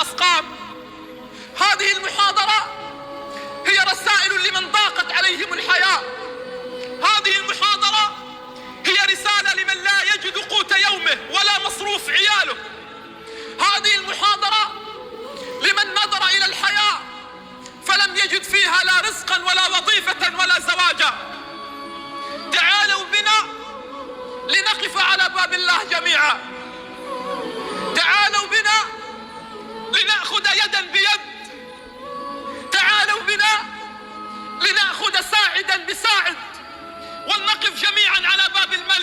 الأسقام. هذه المحاضرة هي رسائل لمن ضاقت عليهم الحياة. هذه المحاضرة هي رسالة لمن لا يجد قوت يومه ولا مصروف عياله. هذه المحاضرة لمن نظر إلى الحياة فلم يجد فيها لا رزقا ولا وظيفة ولا زواجا. تعالوا بنا لنقف على باب الله جميعا. تعالوا بنا لنأخذ يدا بيد. تعالوا بنا لنأخذ ساعدا بساعد، ولنقف جميعا على باب الملك.